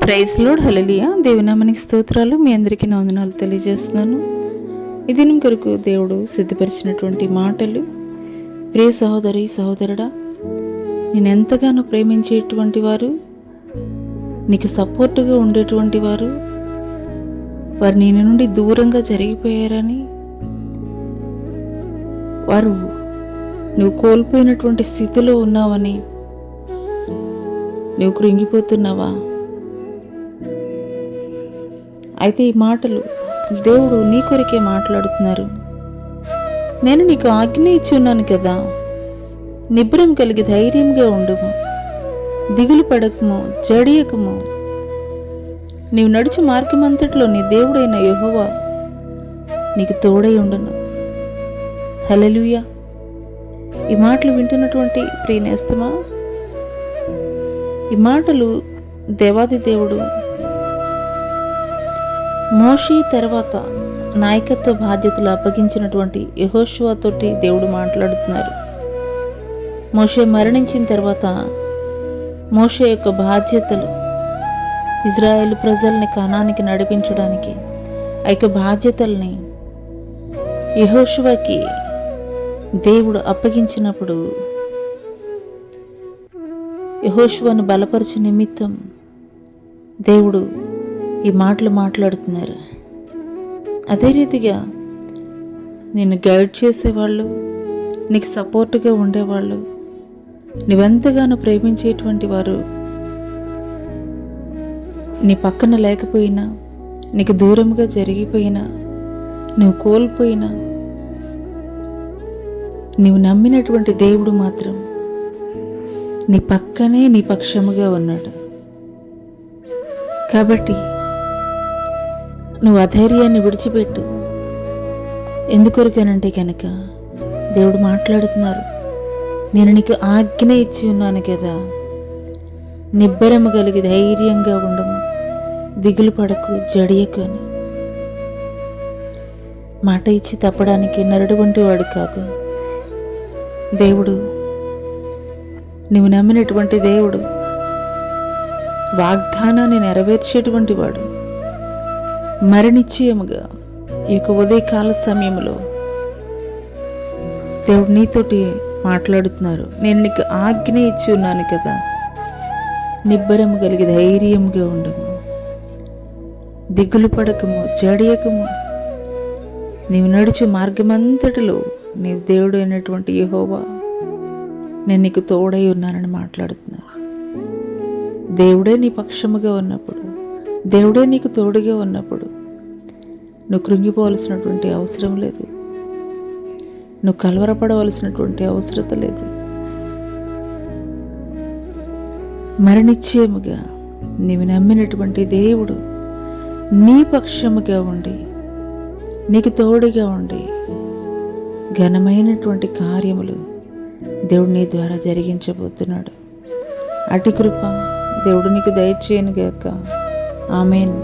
Praise lord, హల్లెలూయా. దేవునామానికి స్తోత్రాలు. మీ అందరికీ నా వందనాలు తెలియజేస్తున్నాను. ఈ దినం కొరకు దేవుడు సిద్ధపరిచినటువంటి మాటలు. ప్రియ సహోదరి సహోదరుడా, నేను ఎంతగానో ప్రేమించేటువంటి వారు, నీకు సపోర్టుగా ఉండేటువంటి వారు నీ నుండి దూరంగా జరిగిపోయారని, వారు నువ్వు కోల్పోయినటువంటి స్థితిలో ఉన్నావని నువ్వు కృంగిపోతున్నావా? అయితే ఈ మాటలు దేవుడు నీ కొరకే మాట్లాడుతున్నారు. నేను నీకు ఆజ్ఞ ఇచ్చి ఉన్నాను కదా, నిబ్బరం కలిగి ధైర్యంగా ఉండుము, దిగులు పడకము, జడియకము. నీవు నడుచు మార్గమంతట్లో నీ దేవుడైన యెహోవా నీకు తోడై ఉండును. హల్లెలూయా. ఈ మాటలు వింటున్నటువంటి ప్రియ నేస్తమా, ఈ మాటలు దేవాది దేవుడు మోషే తర్వాత నాయకత్వ బాధ్యతలు అప్పగించినటువంటి యెహోషువ తోటి దేవుడు మాట్లాడుతున్నారు. మోషే మరణించిన తర్వాత మోషే యొక్క బాధ్యతలు, ఇజ్రాయేల్ ప్రజల్ని కనానికి నడిపించడానికి ఆ యొక్క బాధ్యతల్ని యెహోషువకి దేవుడు అప్పగించినప్పుడు యెహోషువను బలపరచు నిమిత్తం దేవుడు ఈ మాటలు మాట్లాడుతున్నారు. అదే రీతిగా నిన్ను గైడ్ చేసేవాళ్ళు, నీకు సపోర్టుగా ఉండేవాళ్ళు, నువ్వెంతగానో ప్రేమించేటువంటి వారు నీ పక్కన లేకపోయినా, నీకు దూరంగా జరిగిపోయినా, నువ్వు కోల్పోయినా, నీవు నమ్మినటువంటి దేవుడు మాత్రం నీ పక్కనే నీ పక్షముగా ఉన్నాడు. కాబట్టి నువ్వు అధైర్యాన్ని విడిచిపెట్టు. ఎందుకొరకనంటే కనుక దేవుడు మాట్లాడుతున్నారు, నేను నీకు ఆజ్ఞ ఇచ్చి ఉన్నాను కదా, నిబ్బరము కలిగి ధైర్యంగా ఉండము, దిగులు పడకు, జడియకు అని. మాట ఇచ్చి తప్పడానికి నరుడు వంటి వాడు కాదు దేవుడు. నువ్వు నమ్మినటువంటి దేవుడు వాగ్దానాన్ని నెరవేర్చేటువంటి వాడు. మరణిశ్చయముగా ఈ యొక్క ఉదయకాల సమయంలో దేవుడు నీతోటి మాట్లాడుతున్నారు. నేను నీకు ఆజ్ఞ ఇచ్చి ఉన్నాను కదా, నిబ్బరము కలిగి ధైర్యంగా ఉండము, దిగులు పడకము, జడియకము. నీవు నడుచు మార్గమంతటిలో నీవు దేవుడు అయినటువంటి యెహోవా నేను నీకు తోడై ఉన్నానని మాట్లాడుతున్నారు. దేవుడే నీ పక్షముగా ఉన్నప్పుడు, దేవుడే నీకు తోడుగా ఉన్నప్పుడు నువ్వు కృంగిపోవలసినటువంటి అవసరం లేదు, నువ్వు కలవరపడవలసినటువంటి అవసరత లేదు. మరణిశ్చయముగా నీవు నమ్మినటువంటి దేవుడు నీ పక్షముగా ఉండి, నీకు తోడుగా ఉండి ఘనమైనటువంటి కార్యములు దేవుడు నీ ద్వారా జరిగించబోతున్నాడు. అటు కృప దేవుడు నీకు దయచేయనుగాక. ఆమేన్.